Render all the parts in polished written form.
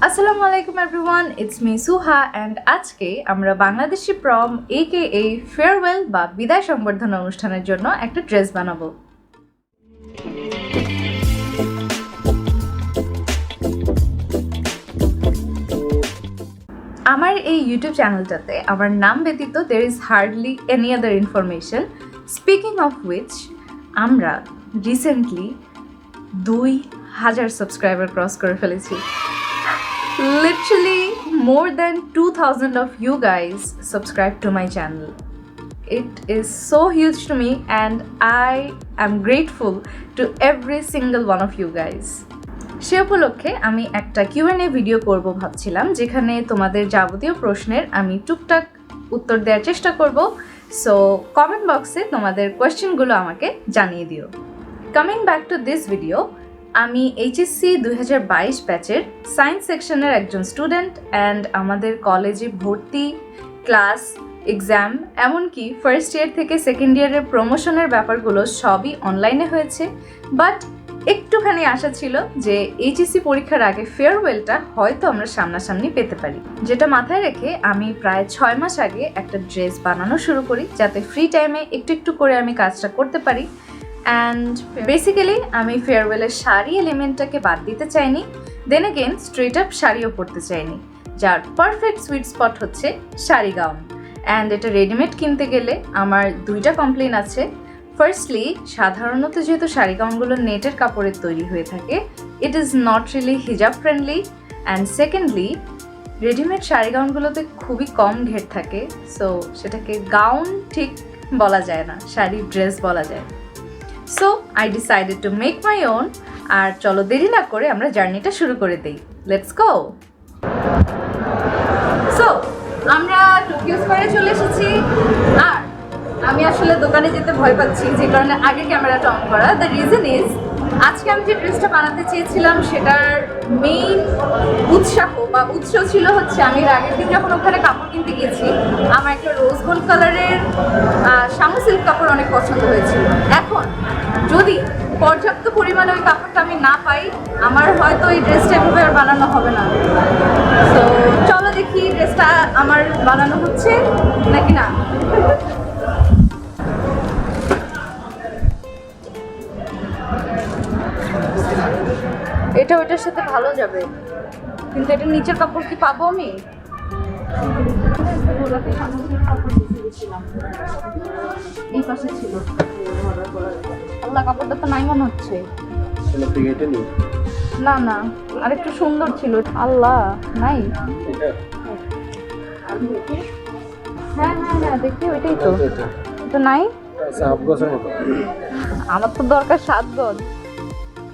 Assalamu Alaikum everyone, it's me Suha and আজকে আমরা বাংলাদেশি প্রম aka farewell বা বিদায় সংবর্ধনা অনুষ্ঠানের জন্য একটা ড্রেস বানাবো। আমার এই ইউটিউব চ্যানেলটাতে আমার নাম ব্যতীত there is hardly any other information. Speaking of which, আমরা রিসেন্টলি 2000 সাবস্ক্রাইবার ক্রস করে ফেলেছি। Literally more than 2000 of you guys subscribe to my channel. It is so huge to me and I am grateful to every single one of you guys. সে উপলক্ষে আমি একটা Q&A video করব ভাবছিলাম, যেখানে তোমাদের যাবতীয় প্রশ্নের আমি টুকটাক উত্তর দেওয়ার চেষ্টা করব। সো কমেন্ট বক্সে তোমাদের কোয়েশ্চেনগুলো আমাকে জানিয়ে দিও। Coming back to this video, আমি এইচএসসি 2022 ব্যাচের সায়েন্স সেকশনের একজন স্টুডেন্ট অ্যান্ড আমাদের কলেজে ভর্তি, ক্লাস, এক্সাম, এমনকি ফার্স্ট ইয়ার থেকে সেকেন্ড ইয়ারের প্রমোশনের ব্যাপারগুলো সবই অনলাইনে হয়েছে। বাট একটুখানি আশা ছিল যে এইচএসসি পরীক্ষার আগে ফেয়ারওয়েলটা হয়তো আমরা সামনাসামনি পেতে পারি, যেটা মাথায় রেখে আমি প্রায় 6 মাস আগে একটা ড্রেস বানানো শুরু করি, যাতে ফ্রি টাইমে একটু একটু করে আমি কাজটা করতে পারি। অ্যান্ড বেসিক্যালি আমি ফেয়ারওয়েলের শাড়ি এলিমেন্টটাকে বাদ দিতে চাইনি, দেন এগেন স্ট্রেট আপ শাড়িও পরতে চাইনি, যার পারফেক্ট সুইট স্পট হচ্ছে শাড়ি গাউন। অ্যান্ড এটা রেডিমেড কিনতে গেলে আমার দুইটা কমপ্লেন আছে। ফার্স্টলি, সাধারণত যেহেতু শাড়ি গাউনগুলো নেটের কাপড়ের তৈরি হয়ে থাকে, it is not really hijab friendly. And secondly, readymade sari গাউনগুলোতে খুবই কম ঘের থাকে, সো সেটাকে গাউন ঠিক বলা যায় না, শাড়ি ড্রেস বলা যায়। So I decided to make my own. আর চলো দেরি না করে আমরা জার্নিটা শুরু করে দিই। Let's go. সো আমরা টোকিও স্কয়ারে চলে এসেছি। আর আমি আসলে দোকানে যেতে ভয় পাচ্ছি, যে কারণে আগে ক্যামেরাটা অন করা। দ্য রিজন ইজ, আজকে আমি যে ড্রেসটা বানাতে চেয়েছিলাম সেটার মেইন উৎস ছিল হচ্ছে, আমি এর আগের দিন যখন ওখানে কাপড় কিনতে গেছি, আমার একটা রোজ গোল্ড কালারের শামু সিল্ক কাপড় অনেক পছন্দ হয়েছিল। এখন যদি পর্যাপ্ত পরিমাণে ওই কাপড়টা আমি না পাই, আমার হয়তো এই ড্রেসটা এভাবে আর বানানো হবে না। তো চলো দেখি ড্রেসটা আমার বানানো হচ্ছে নাকি না। এটা ওইটার সাথে ভালো যাবে, কিন্তু এটা নিচের কাপড় কি পাবো আমি? এই পাশে ছিল, আল্লাহ কাপড়টা তো নাই মনে হচ্ছে। না না, আরেকটু সুন্দর ছিল। আল্লাহ নাই। হ্যাঁ হ্যাঁ হ্যাঁ, দেখি ওইটাই তো। তো নাই, আমার তো দরকার 7 গজ।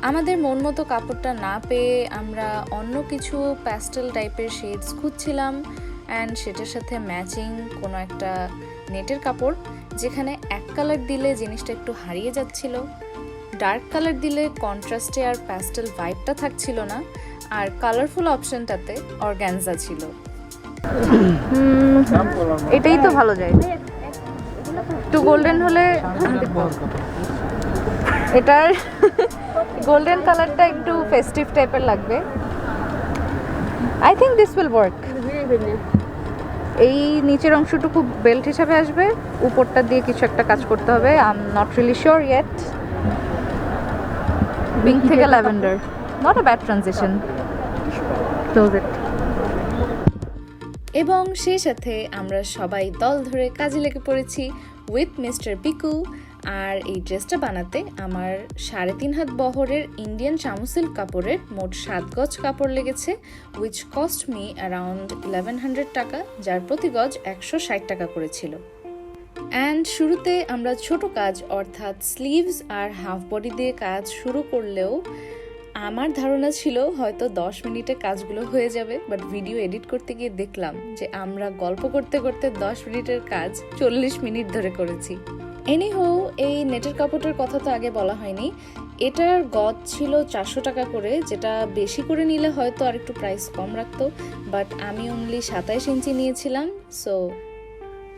আমাদের মন মতো কাপড়টা না পেয়ে আমরা অন্য কিছু প্যাস্টেল টাইপের শেডস খুঁজছিলাম, অ্যান্ড সেটার সাথে ম্যাচিং কোনো একটা নেটের কাপড়, যেখানে এক কালার দিলে জিনিসটা একটু হারিয়ে যাচ্ছিল, ডার্ক কালার দিলে কন্ট্রাস্টে আর প্যাস্টেল ভাইবটা থাকছিল না, আর কালারফুল অপশনটাতে অর্গানজা ছিল। এটাই তো ভালো যায়, একটু গোল্ডেন হলে। এটার গোল্ডেন কালারটা একটু ফেস্টিভ টাইপের লাগবে। I think this will work. এই নিচের অংশটুকু বেল্ট হিসাবে আসবে, উপরটা দিয়ে কিছু একটা কাজ করতে হবে। I am not really sure yet. Pink থেকে lavender, not a bad transition. Close it. এবং সেই সাথে আমরা সবাই দল ধরে কাজে লেগে পড়েছি উইথ মিস্টার পিকু। আর এই ড্রেসটা বানাতে আমার 3.5 হাত বহরের ইন্ডিয়ান শামু সিল্ক কাপড়ের মোট 7 গজ কাপড় লেগেছে, উইচ কস্ট মি অ্যারাউন্ড 1100 টাকা, যার প্রতি গজ 160 টাকা করেছিল। অ্যান্ড শুরুতে আমরা ছোট কাজ অর্থাৎ স্লিভস আর হাফ বডি দিয়ে কাজ শুরু করলেও আমার ধারণা ছিল হয়তো 10 মিনিটে কাজগুলো হয়ে যাবে, বাট ভিডিও এডিট করতে গিয়ে দেখলাম যে আমরা গল্প করতে করতে 10 মিনিটের কাজ 40 মিনিট ধরে করেছি। এনিহো, এই নেটের কাপড়টার কথা তো আগে বলা হয়নি। এটার গজ ছিল 400 টাকা করে, যেটা বেশি করে নিলে হয়তো আর একটু প্রাইস কম রাখতো, বাট আমি অনলি 27 ইঞ্চি নিয়েছিলাম, সো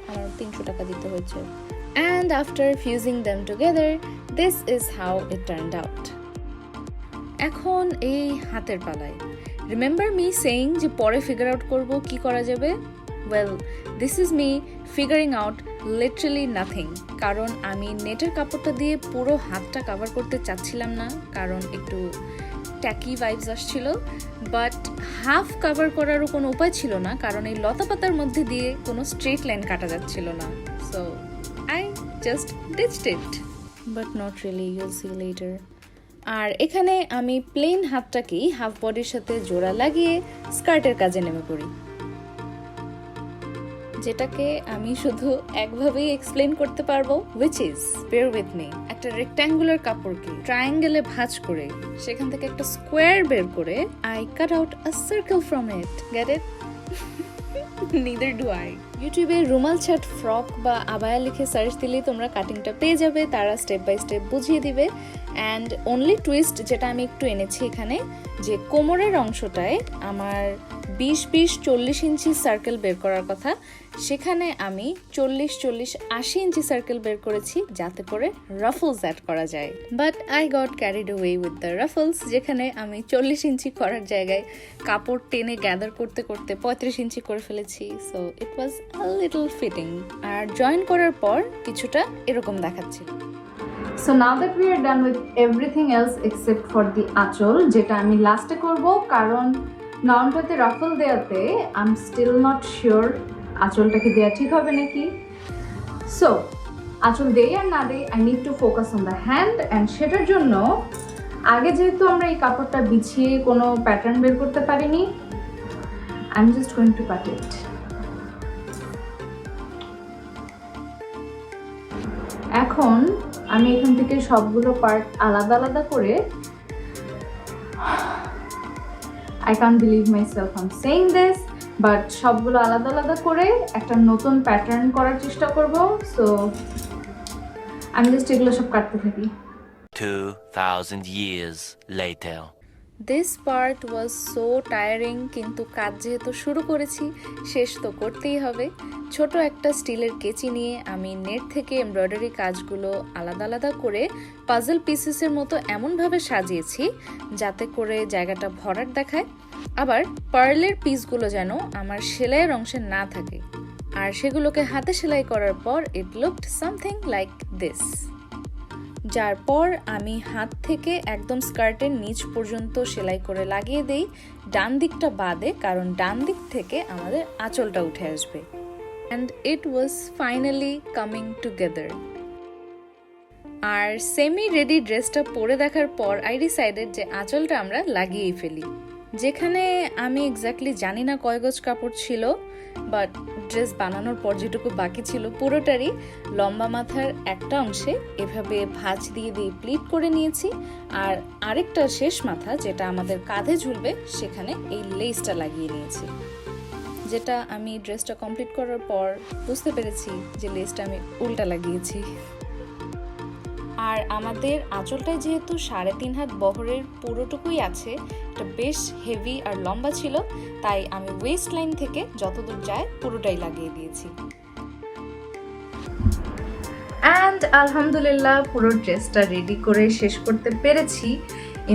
আমার 300 টাকা দিতে হয়েছে। And after fusing them together, this is how it turned out. এখন এই হাতের পালায় রিমেম্বার মি সেইং যে পরে ফিগার আউট করব কি করা যাবে? Well, this is me figuring out literally nothing, কারণ আমি নেটের কাপড়টা দিয়ে পুরো হাতটা কভার করতে চাচ্ছিলাম না, কারণ একটু ট্যাকি ভাইবস আসছিল, বাট হাফ কভার করারও কোনো উপায় ছিল না, কারণ এই লতাপাতার মধ্যে দিয়ে কোনো স্ট্রেট লাইন কাটা যাচ্ছিল না। So I just ditched it, but not really, you'll see later. আর এখানে আমি প্লেন হাতটাকেই হাফ বডির সাথে জোড়া লাগিয়ে স্কার্টের কাজে নেমে পড়ি, যেটাকে আমি শুধু একভাবেই এক্সপ্লেন করতে পারবো, which is, bear with me, একটা রেক্ট্যাঙ্গুলার কাপড়কে ট্রায়াঙ্গেলে ভাঁজ করে সেখান থেকে একটা স্কোয়ার বের করে I cut out a circle from it. Get it? Neither do I. ইউটিউবে রুমাল ছাট ফ্রক বা আবায়া লিখে সার্চ দিলেই তোমরা কাটিংটা পেয়ে যাবে, তারা স্টেপ বাই স্টেপ বুঝিয়ে দিবে। অ্যান্ড অনলি টুইস্ট যেটা আমি একটু এনেছি এখানে, যে কোমরের অংশটায় আমার 20-40 ইঞ্চি সার্কেল বের করার কথা, সেখানে আমি 40-80 ইঞ্চি সার্কেল বের করেছি, যাতে করে রাফলস অ্যাড করা যায়। But I got carried away with the Raffles, যেখানে আমি 40 ইঞ্চি করার জায়গায় কাপড় টেনে গ্যাদার করতে করতে 35 ইঞ্চি করে ফেলেছি। So it was a little fitting. আর জয়েন করার পর কিছুটা এরকম দেখাচ্ছিল। So now that we are done with everything else except for the আঁচল, যেটা আমি লাস্টে করব, কারণ গাউনটাতে রাফল দেওয়াতে I am still not sure আঁচলটাকে দেওয়া ঠিক হবে নাকি। সো আঁচল দেই আর না দেই, I need to focus on the hand, and সেটার জন্য আগে যেহেতু আমরা এই কাপড়টা বিছিয়ে কোনো প্যাটার্ন বের করতে পারিনি, I am just going to cut it. এখন আমি এখান থেকে সবগুলো পার্ট আলাদা আলাদা করে, I can't believe myself I'm saying this, but সবগুলো আলাদা আলাদা করে একটা নতুন প্যাটার্ন করার চেষ্টা করব। সো আমি জাস্ট এগুলো সব কাটতে থাকি। 2000 years later. This part was so tiring, কিন্তু কাজ যেহেতু শুরু করেছি শেষ তো করতেই হবে। ছোট একটা স্টিলের কেচি নিয়ে আমি নেট থেকে এমব্রয়ডারি কাজগুলো আলাদা আলাদা করে পাজল পিসেসের মতো এমনভাবে সাজিয়েছি যাতে করে জায়গাটা ভরাট দেখায়, আবার পার্লের পিসগুলো যেন আমার সেলাইয়ের অংশে না থাকে। আর সেগুলোকে হাতে সেলাই করার পর it looked something like this, যার পর আমি হাত থেকে একদম স্কার্টের নিচ পর্যন্ত সেলাই করে লাগিয়ে দেই ডান দিকটা বাদে, কারণ ডান দিক থেকে আমাদের আঁচলটা উঠে আসবে। And it was finally coming together. আর সেমি রেডি ড্রেসটা পরে দেখার পর আই ডিসাইডেড যে আঁচলটা আমরা লাগিয়েই ফেলি, যেখানে আমি এক্স্যাক্টলি জানি না কয় গজ কাপড় ছিল, বাট ড্রেস বানানোর পর যেটুকু বাকি ছিল পুরোটারই লম্বা মাথার একটা অংশে এভাবে ভাঁজ দিয়ে দিয়ে প্লিট করে নিয়েছি, আর আরেকটা শেষ মাথা যেটা আমাদের কাঁধে ঝুলবে সেখানে এই লেসটা লাগিয়ে নিয়েছি, যেটা আমি ড্রেসটা কমপ্লিট করার পর বুঝতে পেরেছি যে লেসটা আমি উল্টা লাগিয়েছি। আর আমাদের আঁচলটায় যেহেতু 3.5 হাত বহরের পুরোটুকুই আছে, এটা বেশ হেভি আর লম্বা ছিল, তাই আমি ওয়েস্ট লাইন থেকে যতদূর যায় পুরোটাই লাগিয়ে দিয়েছি। অ্যান্ড আলহামদুলিল্লাহ পুরো ড্রেসটা রেডি করে শেষ করতে পেরেছি।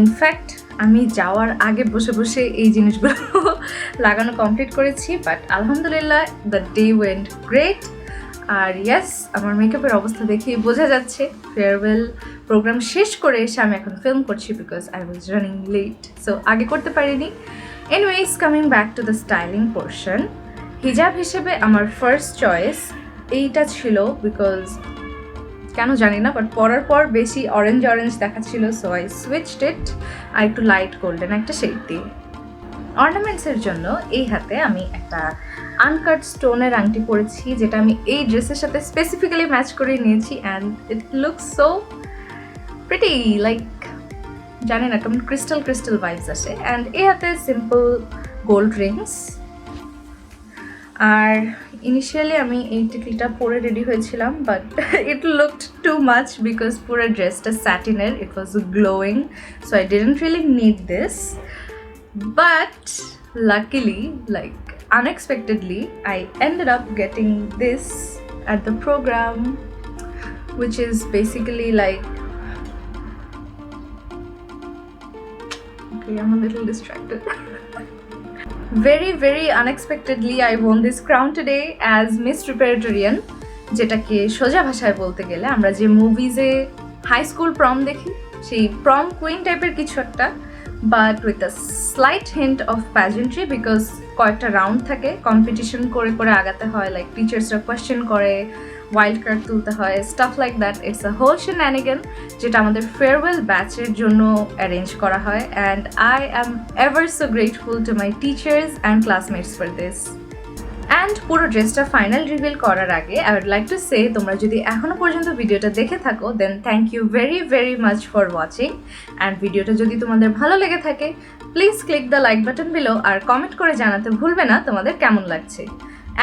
ইনফ্যাক্ট আমি যাওয়ার আগে বসে বসে এই জিনিসগুলো লাগানো কমপ্লিট করেছি, বাট আলহামদুলিল্লাহ দ্য ডে ওয়েন্ট গ্রেট। আর ইয়াস, আমার মেকআপের অবস্থা দেখেই বোঝা যাচ্ছে ফেয়ারওয়েল প্রোগ্রাম শেষ করে এসে আমি এখন ফিল্ম করছি, because I was running late, so আগে করতে পারিনি। Anyways, coming back to the styling portion, হিজাব হিসেবে আমার ফার্স্ট চয়েস এইটা ছিল, বিকজ কেন জানি না, বাট পরার পর বেশি অরেঞ্জ অরেঞ্জ দেখাচ্ছিল, সো আই সুইচড ইট আর একটু লাইট গোল্ডেন একটা শেড দিয়ে। অর্নামেন্টসের জন্য এই হাতে আমি একটা আনকাট স্টোনের আংটি পরেছি, যেটা আমি এই ড্রেসের সাথে স্পেসিফিক্যালি ম্যাচ করে নিয়েছি, and it looks so pretty, like জানি না কেমন ক্রিস্টাল ক্রিস্টাল ভাইবস আসে। অ্যান্ড এই হাতে সিম্পল গোল্ড রিংস। আর ইনিশিয়ালি আমি এই টিকলিটা পরে রেডি হয়েছিলাম, but it looked too much because পুরো ড্রেসটা স্যাটিনের, it was glowing, so I didn't really need this. But luckily, like unexpectedly, I ended up getting this at the program, which is basically like, okay, I'm a little distracted. Very unexpectedly I won this crown today as Miss Preparatarian, যেটাকে সোজা ভাষায় বলতে গেলে আমরা যে মুভিজে high school প্রম দেখি সেই প্রম queen টাইপের কিছু একটা, but with a slight hint of pageantry, because কয়েকটা রাউন্ড থাকে, কম্পিটিশন করে করে আগাতে হয়, লাইক টিচার্সরা কোয়েশ্চেন করে, ওয়াইল্ড কার্ড তুলতে হয়, stuff like that. It's a whole shenanigan যেটা আমাদের ফেয়ারওয়েল ব্যাচের জন্য অ্যারেঞ্জ করা হয়, and I am ever so grateful to my teachers and classmates for this. And পুরো ড্রেসটা ফাইনাল রিভিল করার আগে I would like to say, তোমরা যদি এখনও পর্যন্ত ভিডিওটা দেখে থাকো then thank you very much for watching. And ভিডিওটা যদি তোমাদের ভালো লেগে থাকে please click the like button below, আর কমেন্ট করে জানাতে ভুলবে না তোমাদের কেমন লাগছে।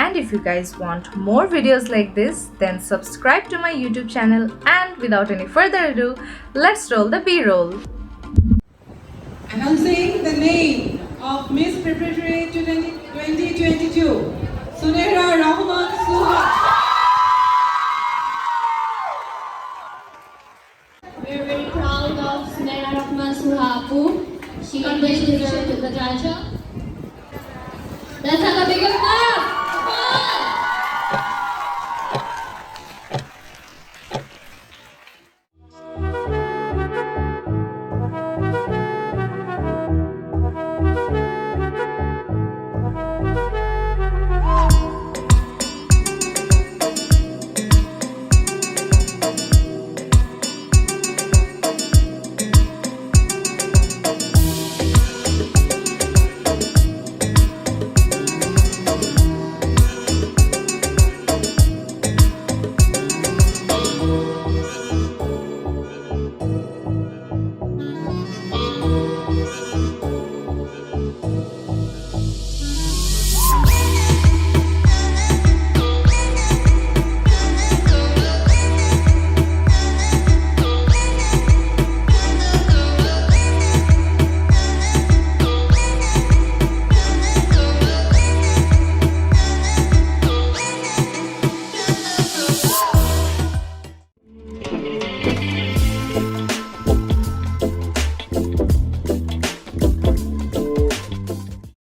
And if you guys want more videos like this, then subscribe to my YouTube channel, and without any further ado, let's roll the B-roll. Announcing the name of Miss Preparatory 2022, Sunera Rahman Suha. We're very proud of Sunera Rahman Suha Apu. She deserves the judge. Let's have a big applause.